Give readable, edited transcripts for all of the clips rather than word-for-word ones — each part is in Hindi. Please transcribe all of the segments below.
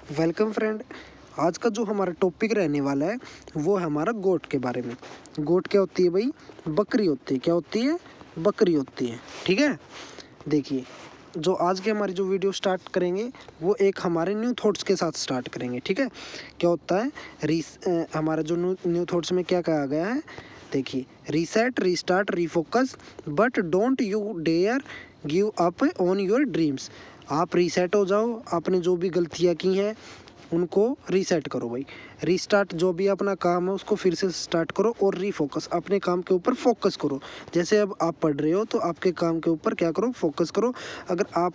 Welcome friend. आज का जो हमारा टॉपिक रहने वाला है वो है हमारा गोट के बारे में। गोट क्या होती है भाई? बकरी होती है। क्या होती है? बकरी होती है। ठीक है, देखिए जो आज के हमारी जो वीडियो स्टार्ट करेंगे वो एक हमारे न्यू थॉट्स के साथ स्टार्ट करेंगे। ठीक है, क्या होता है हमारा जो न्यू थॉट्स में क्या कहा गया है, देखिए reset, restart, refocus, but don't you dare give up on your dreams. आप रीसेट हो जाओ, आपने जो भी गलतियाँ की हैं उनको रीसेट करो भाई। रीस्टार्ट, जो भी अपना काम है उसको फिर से स्टार्ट करो, और रीफोकस, अपने काम के ऊपर फोकस करो। जैसे अब आप पढ़ रहे हो तो आपके काम के ऊपर क्या करो? फोकस करो। अगर आप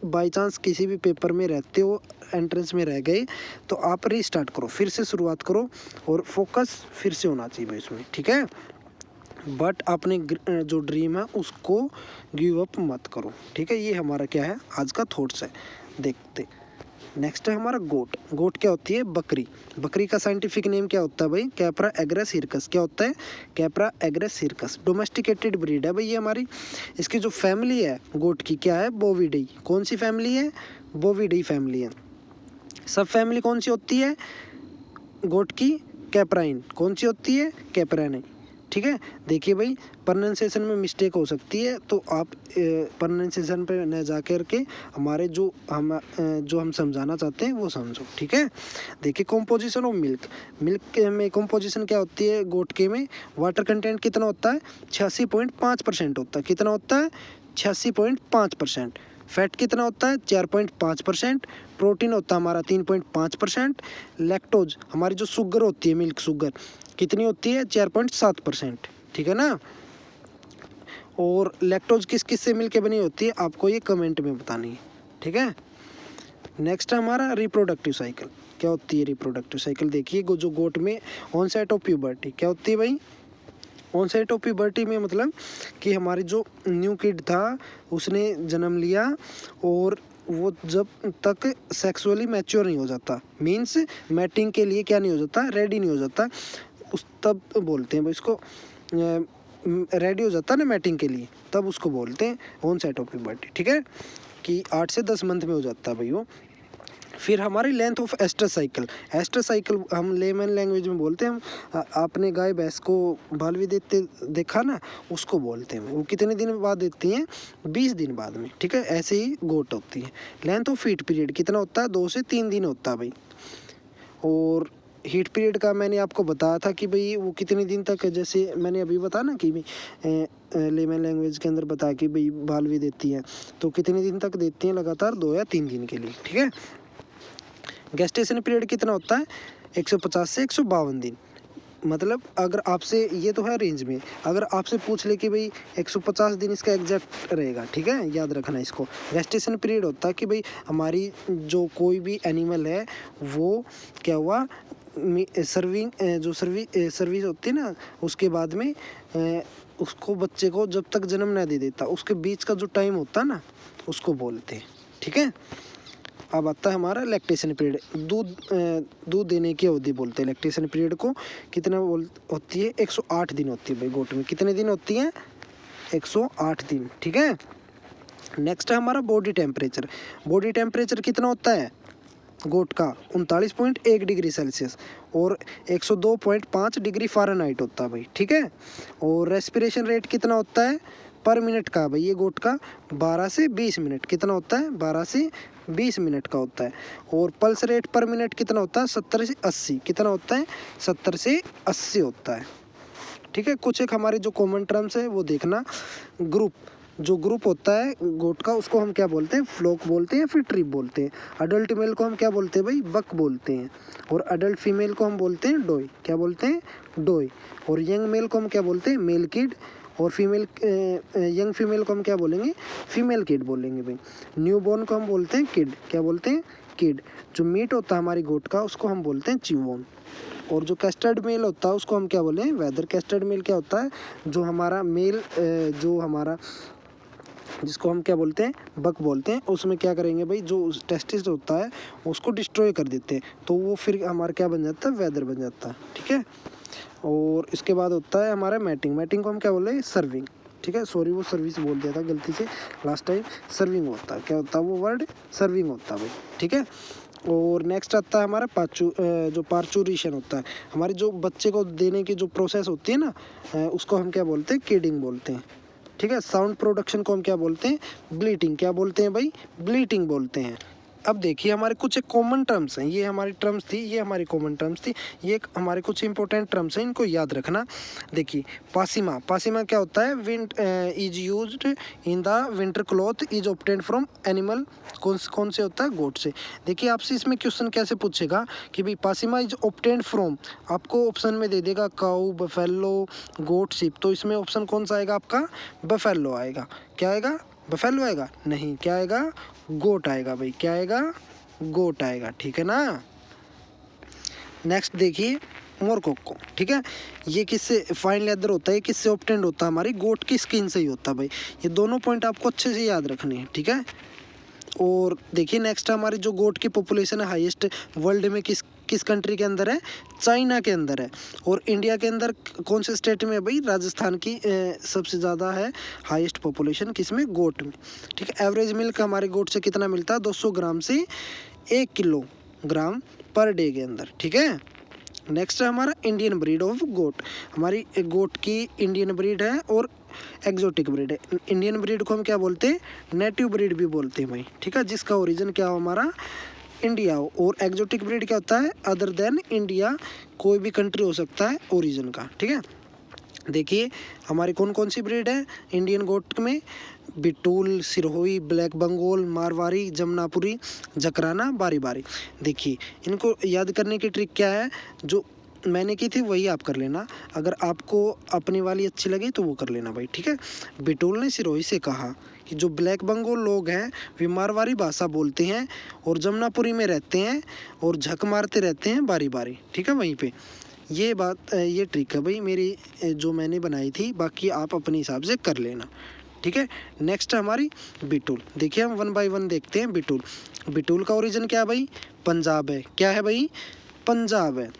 बाई चांस किसी भी पेपर में रहते हो, एंट्रेंस में रह गए, तो आप रीस्टार्ट करो, फिर से शुरुआत करो, और फोकस फिर से होना चाहिए भाई इसमें। ठीक है, बट अपने जो ड्रीम है उसको गिव अप मत करो। ठीक है, ये हमारा क्या है आज का थॉट्स है। देखते नेक्स्ट है हमारा गोट। गोट क्या होती है? बकरी। बकरी का साइंटिफिक नेम क्या होता है भाई? Capra एग्रेस hircus. क्या होता है? Capra एग्रेस hircus. डोमेस्टिकेटेड ब्रीड है भाई ये हमारी। इसकी जो फैमिली है गोट की क्या है? बोविडी। कौन सी फैमिली है? बोविडी फैमिली है। सब फैमिली कौन सी होती है गोट की? कैप्राइन। कौन सी होती है? कैप्राइन। ठीक है, देखिए भाई प्रोनाउंसिएशन में मिस्टेक हो सकती है, तो आप प्रोनाउंसिएशन पे न जा कर के हमारे जो हम समझाना चाहते हैं वो समझो। ठीक है, देखिए कंपोजिशन ऑफ मिल्क। मिल्क में कंपोजिशन क्या होती है गोट के में? वाटर कंटेंट कितना होता है? 86.5% होता है। कितना होता है? 86.5%। फैट कितना होता है? 4.5%। प्रोटीन होता है हमारा 3.5%। लैक्टोज, हमारी जो शुगर होती है, मिल्क शुगर, कितनी होती है? 4.7%। ठीक है ना। और लैक्टोज किस किस से मिलके बनी होती है आपको ये कमेंट में बतानी है। ठीक है, नेक्स्ट है हमारा रिप्रोडक्टिव साइकिल। क्या होती है रिप्रोडक्टिव साइकिल? देखिए जो गोट में ऑनसेट ऑफ प्यूबर्टी क्या होती है भाई? ऑनसेट ऑफ प्यूबर्टी में मतलब कि हमारी जो न्यू किड था उसने जन्म लिया, और वो जब तक सेक्सुअली मैच्योर नहीं हो जाता, मीन्स मैटिंग के लिए क्या नहीं हो जाता? रेडी नहीं हो जाता, उस तब बोलते हैं भाई इसको, रेडी हो जाता है ना मैटिंग के लिए, तब उसको बोलते हैं ऑनसेट ऑफ प्यूबर्टी। ठीक है, कि 8 से 10 मंथ में हो जाता है भाई वो। फिर हमारी length of estrus cycle. Estrus cycle हम लेमन लैंग्वेज में बोलते हैं, हम आपने गाय भैंस को बाल भी देते देखा ना, उसको बोलते हैं। वो कितने दिन बाद देती हैं? 20 दिन बाद में। ठीक है, ऐसे ही गोट होती है। लेंथ ऑफ हीट पीरियड कितना होता है? 2 से 3 दिन होता है भाई। और हीट पीरियड का मैंने आपको बताया था कि भाई वो कितने दिन तक, जैसे मैंने अभी बताया ना कि भाई लेमन लैंग्वेज के अंदर बताया कि भाई बाल भी देती हैं, तो कितने दिन तक देती हैं? लगातार 2 या 3 दिन के लिए। ठीक है, गेस्टेशन पीरियड कितना होता है? 150 से 152 दिन। मतलब अगर आपसे, ये तो है रेंज में, अगर आपसे पूछ ले कि भाई 150 दिन इसका एग्जैक्ट रहेगा, ठीक है, याद रखना इसको। गेस्टेशन पीरियड होता है कि भाई हमारी जो कोई भी एनिमल है वो क्या हुआ, सर्विंग जो सर्विस होती है ना, उसके बाद में उसको, बच्चे को जब तक जन्म ना दे देता, उसके बीच का जो टाइम होता है ना, उसको बोलते हैं। ठीक है, अब आता है हमारा लैक्टेशन पीरियड। दूध देने की अवधि बोलते हैं लैक्टेशन पीरियड को। कितना होती है? 108 दिन होती है भाई गोट में। कितने दिन होती है? 108 दिन। ठीक है, नेक्स्ट है हमारा बॉडी टेम्परेचर। बॉडी टेम्परेचर कितना होता है गोट का? 39.1 डिग्री सेल्सियस, और 102.5 डिग्री फ़ारेनहाइट होता है भाई। ठीक है, और रेस्पिरेशन रेट कितना होता है पर मिनट का भाई ये गोट का? 12 से 20 मिनट। कितना होता है? 12 से 20 मिनट का होता है। और पल्स रेट पर मिनट कितना होता है? 70 से 80। कितना होता है? 70 से 80 होता है। ठीक है, कुछ एक हमारे जो कॉमन टर्म्स है वो देखना। ग्रुप, जो ग्रुप होता है गोट का उसको हम क्या बोलते हैं? फ्लॉक बोलते हैं, फिर ट्रिप बोलते हैं। अडल्ट मेल को हम क्या बोलते हैं भाई? बक बोलते हैं। और अडल्ट फीमेल को हम बोलते हैं डोय। क्या बोलते हैं? डोय। और यंग मेल को हम क्या बोलते हैं? Male kid. और फीमेल, यंग फीमेल को हम क्या बोलेंगे? फीमेल किड बोलेंगे भाई। न्यू बॉर्न को हम बोलते हैं किड। क्या बोलते हैं? किड। जो मीट होता है हमारी गोट का उसको हम बोलते हैं च्यूबोन। और जो कैस्टर्ड मेल होता है उसको हम क्या बोलें? वेदर। कैस्टर्ड मेल क्या होता है? जो हमारा मेल, जो हमारा, जिसको हम क्या बोलते हैं? बक बोलते हैं, उसमें क्या करेंगे भाई? जो टेस्टिस होता है उसको डिस्ट्रॉय कर देते हैं, तो वो फिर हमारा क्या बन जाता है? वेदर बन जाता है। ठीक है, और इसके बाद होता है हमारा मैटिंग। मैटिंग को हम क्या बोले? सर्विंग। ठीक है, सॉरी वो सर्विस बोल दिया था गलती से लास्ट टाइम। सर्विंग होता है, क्या होता है वो वर्ड? सर्विंग होता है भाई। ठीक है, और नेक्स्ट आता है हमारा जो पार्चुरेशन होता है, हमारे जो बच्चे को देने की जो प्रोसेस होती है ना, उसको हम क्या बोलते हैं, किडिंग बोलते हैं। ठीक है, साउंड प्रोडक्शन को हम क्या बोलते हैं, ब्लीटिंग। क्या बोलते हैं भाई, ब्लीटिंग बोलते हैं। अब देखिए हमारे कुछ एक कॉमन टर्म्स हैं, ये हमारी टर्म्स थी, ये हमारी कॉमन टर्म्स थी, ये हमारे कुछ इंपॉर्टेंट टर्म्स हैं, इनको याद रखना। देखिए पासिमा, पासिमा क्या होता है, विंट is used in the winter cloth is obtained from animal, कौन से होता है, गोट से। देखिए आपसे इसमें क्वेश्चन कैसे पूछेगा कि भाई पासिमा इज ऑब्टेन्ड फ्रॉम, आपको ऑप्शन में दे देगा काऊ, बफेलो, गोट, शिप, तो इसमें ऑप्शन कौन सा आएगा आपका, बफेलो आएगा। क्या आएगा, बफेलो आएगा, नहीं, क्या आएगा, गोट आएगा भाई, क्या आएगा, गोट आएगा। ठीक है ना। नेक्स्ट देखिए मोरकोको। ठीक है, ये किससे फाइन लेदर होता है, किससे ऑब्टेन्ड होता है, हमारी गोट की स्किन से ही होता है भाई। ये दोनों पॉइंट आपको अच्छे से याद रखने हैं। ठीक है, और देखिए नेक्स्ट हमारी जो गोट की पॉपुलेशन है हाईएस्ट वर्ल्ड में किस किस कंट्री के अंदर है, चाइना के अंदर है। और इंडिया के अंदर कौन से स्टेट में है भाई, राजस्थान की सबसे ज़्यादा है हाईएस्ट पॉपुलेशन, किसमें, गोट में। ठीक है, एवरेज मिल्क हमारे गोट से कितना मिलता है, 200 ग्राम से 1 किलोग्राम पर डे के अंदर। ठीक है, नेक्स्ट है हमारा इंडियन ब्रीड ऑफ गोट। हमारी गोट की इंडियन ब्रीड है और एग्जोटिक ब्रीड है। इंडियन ब्रीड को हम क्या बोलते हैं, नेटिव ब्रीड भी बोलते हैं भाई। ठीक है, जिसका ओरिजिन क्या हो हमारा, इंडिया हो। और एग्जोटिक ब्रीड क्या होता है, अदर देन इंडिया, कोई भी कंट्री हो सकता है ओरिजिन का। ठीक है, देखिए हमारी कौन कौन सी ब्रीड है इंडियन गोट में, बिटूल, सिरोही, ब्लैक बंगाल, मारवाड़ी, जमनापुरी, जकराना, बारी बारी। देखिए इनको याद करने की ट्रिक क्या है, जो मैंने की थी वही आप कर लेना, अगर आपको अपनी वाली अच्छी लगी तो वो कर लेना भाई। ठीक है, बिटूल ने सिरोही से कहा कि जो ब्लैक बंगाल लोग हैं वे मारवाड़ी भाषा बोलते हैं और जमनापुरी में रहते हैं और झक मारते रहते हैं बारी बारी। ठीक है, वहीं पे ये बात, ये ट्रिक है भाई मेरी जो मैंने बनाई थी, बाकी आप अपने हिसाब से कर लेना। ठीक है, नेक्स्ट है हमारी बिटूल। देखिए हम 1 बाय 1 देखते हैं। बिटूल, बिटूल का ओरिजिन क्या है भाई, पंजाब है। क्या है भाई, पंजाब है।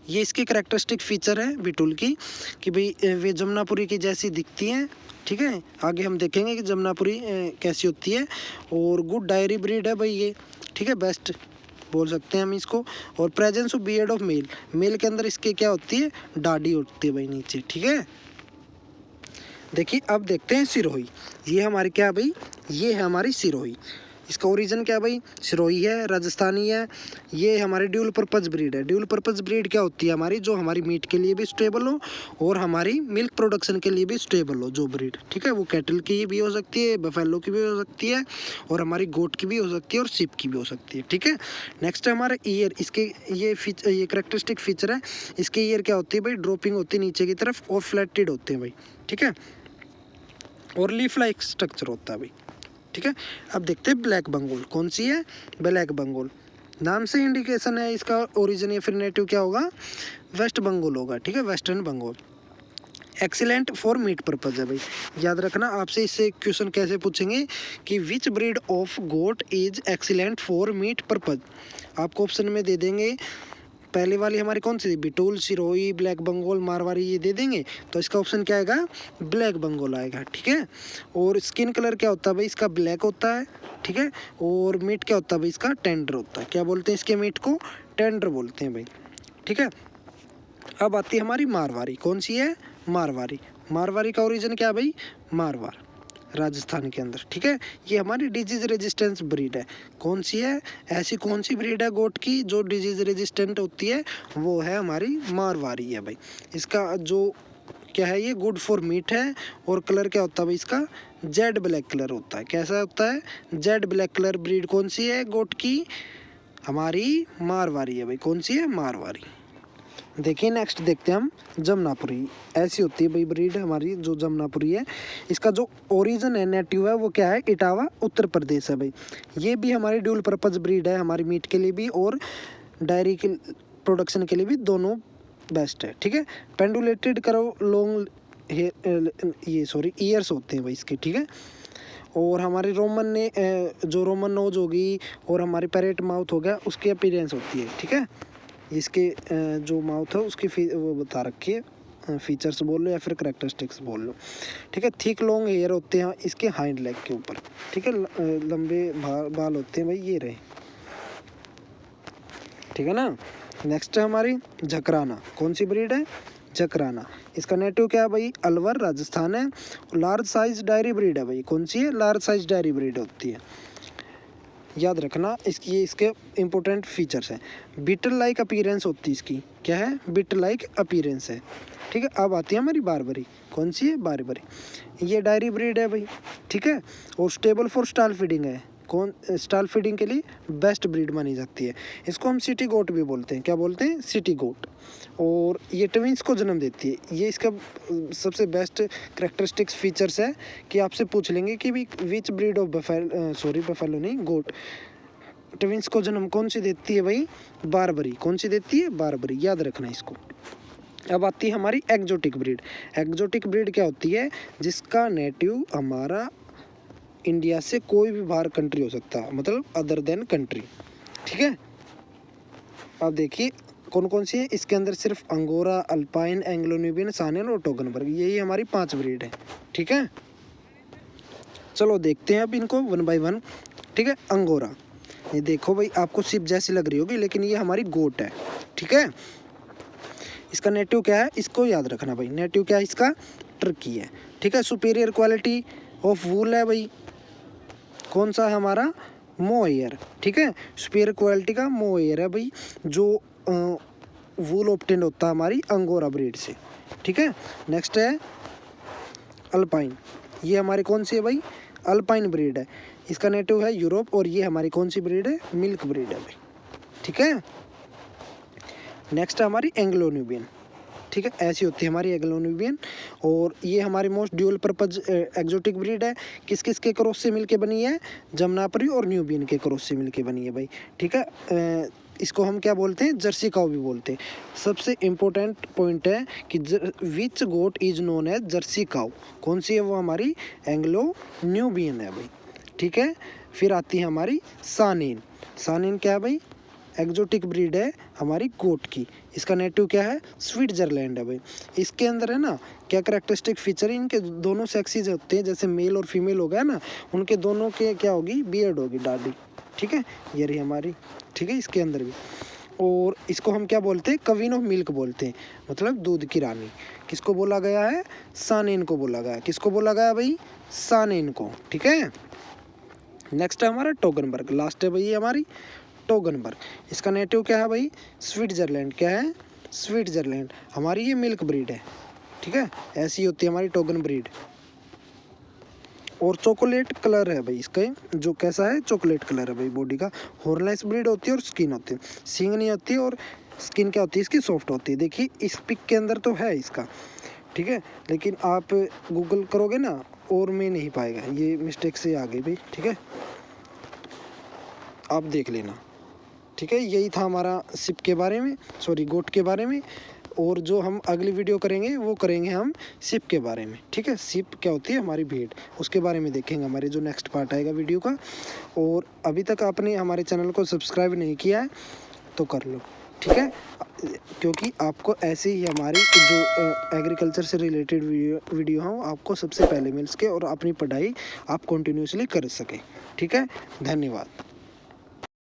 ये इसके करैक्टरिस्टिक फीचर है बिटूल की कि भाई वे जमनापुरी की जैसी दिखती हैं। ठीक है, आगे हम देखेंगे कि जमनापुरी कैसी होती है। और गुड डायरी ब्रीड है भाई ये। ठीक है, बेस्ट बोल सकते हैं हम इसको। और presence of beard of male, male के अंदर इसके क्या होती है, दाढ़ी उठती है भाई नीचे। ठीक है, देखिए अब देखते हैं सिरोही। ये हमारी क्या है भाई, ये है हमारी सिरोही। इसका ओरिजिन क्या है भाई, सिरोही है, राजस्थानी है। ये हमारी ड्यूल पर्पज ब्रीड है। ड्यूल पर्पज ब्रीड क्या होती है हमारी, जो हमारी मीट के लिए भी स्टेबल हो और हमारी मिल्क प्रोडक्शन के लिए भी स्टेबल हो जो ब्रीड। ठीक है, वो कैटल की भी हो सकती है, बफेलो की भी हो सकती है, और हमारी गोट की भी हो सकती है, और शिप की भी हो सकती है। ठीक है, नेक्स्ट है हमारा ईयर। इसके ये करेक्टरिस्टिक फीचर है, इसके ईयर क्या होती है भाई, ड्रॉपिंग होती है नीचे की तरफ और फ्लैटेड होते हैं भाई। ठीक है, और लीफ लाइक स्ट्रक्चर होता है भाई। ठीक है, अब देखते हैं ब्लैक बंगाल। कौन सी है, ब्लैक बंगाल। नाम से इंडिकेशन है इसका ओरिजिन या फिर नेटिव क्या होगा, वेस्ट बंगाल होगा। ठीक है, western Bengal. Excellent for meat purpose है भाई। याद रखना, आपसे इससे क्वेश्चन कैसे पूछेंगे कि which breed of goat is excellent for meat purpose. आपको ऑप्शन में दे देंगे, पहले वाली हमारी कौन सी थी, बिटूल, सिरोही, ब्लैक बंगाल, मारवाड़ी, ये दे देंगे तो इसका ऑप्शन क्या आएगा, ब्लैक बंगाल आएगा। ठीक है, और स्किन कलर क्या होता है भाई, इसका ब्लैक होता है। ठीक है, और मीट क्या होता है भाई, इसका टेंडर होता है। क्या बोलते हैं इसके मीट को, टेंडर बोलते हैं भाई। ठीक है, अब आती है हमारी मारवाड़ी। कौन सी है, मारवाड़ी। मारवाड़ी का ओरिजिन क्या है भाई, मारवाड़, राजस्थान के अंदर। ठीक है, ये हमारी डिजीज रेजिस्टेंस ब्रीड है। कौन सी है, ऐसी कौन सी ब्रीड है गोट की जो डिजीज रेजिस्टेंट होती है, वो है हमारी मारवाड़ी है भाई। इसका जो क्या है, ये गुड फॉर मीट है। और कलर क्या होता है भाई इसका, जेड ब्लैक कलर होता है। कैसा होता है, जेड ब्लैक कलर। ब्रीड कौन सी है गोट की, हमारी मारवाड़ी है भाई। कौन सी है, मारवाड़ी। देखिए नेक्स्ट देखते हैं हम जमनापुरी। ऐसी होती है भाई ब्रीड हमारी जो जमनापुरी है। इसका जो ओरिजिन है, नेटिव है, वो क्या है, इटावा, उत्तर प्रदेश है भाई। ये भी हमारी ड्यूल पर्पज ब्रीड है, हमारी मीट के लिए भी और डायरी के प्रोडक्शन के लिए भी दोनों बेस्ट है। ठीक है, पेंडुलेटेड करो लॉन्ग ईयर्स होते हैं भाई इसके। ठीक है, और हमारी रोमन ने जो रोमन नोज होगी और हमारी पैरेट माउथ हो गया, उसकी अपीयरेंस होती है। ठीक है, इसके जो माउथ है उसकी वो बता रखी है, फीचर्स बोल लो या फिर करेक्टरिस्टिक्स बोल लो। ठीक है, थिक लॉन्ग हेयर होते हैं इसके हाइंड लेग के ऊपर। ठीक है, लंबे बाल होते हैं भाई, ये रहे। ठीक है ना। नेक्स्ट है हमारी झकराना, कौन सी ब्रीड है, झकराना। इसका नेटिव क्या है भाई, अलवर राजस्थान है। लार्ज साइज डायरी ब्रीड है भाई, कौन सी है, लार्ज साइज डायरी ब्रीड होती है, याद रखना। इसके इंपॉर्टेंट फीचर्स हैं। बीटल लाइक अपीयरेंस होती है इसकी, क्या है, बीटल लाइक अपीयरेंस है। ठीक है, अब आती है हमारी बारबरी, कौन सी है, बारबरी। ये डायरी ब्रीड है भाई, ठीक है, और स्टेबल फॉर स्टॉल फीडिंग है। कौन, स्टॉल फीडिंग के लिए बेस्ट ब्रीड मानी जाती है। इसको हम सिटी गोट भी बोलते हैं, क्या बोलते हैं, सिटी गोट। और ये ट्विंस को जन्म देती है। ये इसका सबसे बेस्ट करेक्टरिस्टिक्स फीचर्स है कि आपसे पूछ लेंगे कि भी विच ब्रीड ऑफ बफेलो नहीं, गोट ट्विंस को जन्म कौन सी देती है भाई, बारबरी। कौन सी देती है, बारबरी, याद रखना इसको। अब आती है हमारी एक्जोटिक ब्रीड। एक्जोटिक ब्रीड क्या होती है, जिसका नेटिव हमारा इंडिया से कोई भी बाहर कंट्री हो सकता है, मतलब अदर देन कंट्री। ठीक है, अब देखिए कौन कौन सी है इसके अंदर, सिर्फ अंगोरा, अल्पाइन, एंग्लो न्यूबियन, सानेन और टोगनबर्ग, यही हमारी 5 ब्रीड है। ठीक है, चलो देखते हैं अब इनको वन बाय वन। ठीक है, अंगोरा, ये देखो भाई आपको सिप जैसी लग रही होगी, लेकिन ये हमारी गोट है। ठीक है, इसका नेटिव क्या है, इसको याद रखना भाई, नेटिव क्या है इसका, टर्की है। ठीक है, सुपीरियर क्वालिटी ऑफ वूल है भाई, कौन सा है हमारा, मोहेयर। ठीक है, सुपीरियर क्वालिटी का मोहेयर है भाई, जो वूल ऑब्टेन होता है हमारी अंगोरा ब्रीड से। ठीक है, नेक्स्ट है अल्पाइन, ये हमारी कौन सी है भाई, अल्पाइन ब्रीड है। इसका नेटिव है यूरोप, और ये हमारी कौन सी ब्रीड है, मिल्क ब्रीड है भाई। ठीक है, नेक्स्ट है हमारी एंग्लो न्यूबियन। ठीक है, ऐसी होती है हमारी एंग्लो न्यूबियन, और ये हमारी most dual purpose exotic breed है। किस किस के क्रॉस से मिलके बनी है, जमनापरी और न्यूबियन के क्रॉस से मिलके बनी है भाई। ठीक है, इसको हम क्या बोलते हैं, जर्सी काऊ भी बोलते हैं। सबसे इम्पोर्टेंट पॉइंट है कि विच गोट इज नोन एज जर्सी काऊ, कौन सी है, वो हमारी एंग्लो न्यूबियन है भाई। ठीक है, फिर आती है हमारी सानेन। सानेन क्या है भाई, एक्जोटिक ब्रीड है हमारी गोट की। इसका नेटिव क्या है, स्विट्जरलैंड है भाई। इसके अंदर है ना क्या करेक्टरिस्टिक फीचर है, इनके दोनों सेक्सीज होते हैं, जैसे मेल और फीमेल हो गया ना, उनके दोनों के क्या होगी, बियर्ड होगी, दाढ़ी। ठीक है, ये रही हमारी। ठीक है, इसके अंदर भी, और इसको हम क्या बोलते हैं, क्वीन ऑफ मिल्क बोलते हैं, मतलब दूध की रानी। किसको बोला गया है, सानेन को बोला गया। किसको बोला गया भाई, सानेन को। ठीक है, नेक्स्ट है हमारा टोगनबर्ग, लास्ट है भाई हमारी टोगनबर्ग। इसका नेटिव क्या है भाई, स्विट्जरलैंड। क्या है, स्विट्जरलैंड। हमारी ये मिल्क ब्रीड है। ठीक है, ऐसी होती है हमारी टोगन ब्रीड, और चॉकलेट कलर है भाई इसका, जो कैसा है, चॉकलेट कलर है भाई बॉडी का। हॉर्नलेस ब्रीड होती है, और स्किन होती है, सींग नहीं होती है, और स्किन क्या होती है इसकी, सॉफ्ट होती है। देखिए इस पिक के अंदर तो है इसका। ठीक है, लेकिन आप गूगल करोगे ना, और में नहीं पाएगा, ये मिस्टेक से आ गई भाई। ठीक है, आप देख लेना। ठीक है, यही था हमारा सिप के बारे में, सॉरी गोट के बारे में। और जो हम अगली वीडियो करेंगे वो करेंगे हम सिप के बारे में। ठीक है, सिप क्या होती है हमारी भेड़, उसके बारे में देखेंगे हमारे जो नेक्स्ट पार्ट आएगा वीडियो का। और अभी तक आपने हमारे चैनल को सब्सक्राइब नहीं किया है तो कर लो। ठीक है, क्योंकि आपको ऐसे ही हमारी जो एग्रीकल्चर से रिलेटेड वीडियो हो आपको सबसे पहले मिल सके, और अपनी पढ़ाई आप कंटिन्यूसली कर सके। ठीक है, धन्यवाद।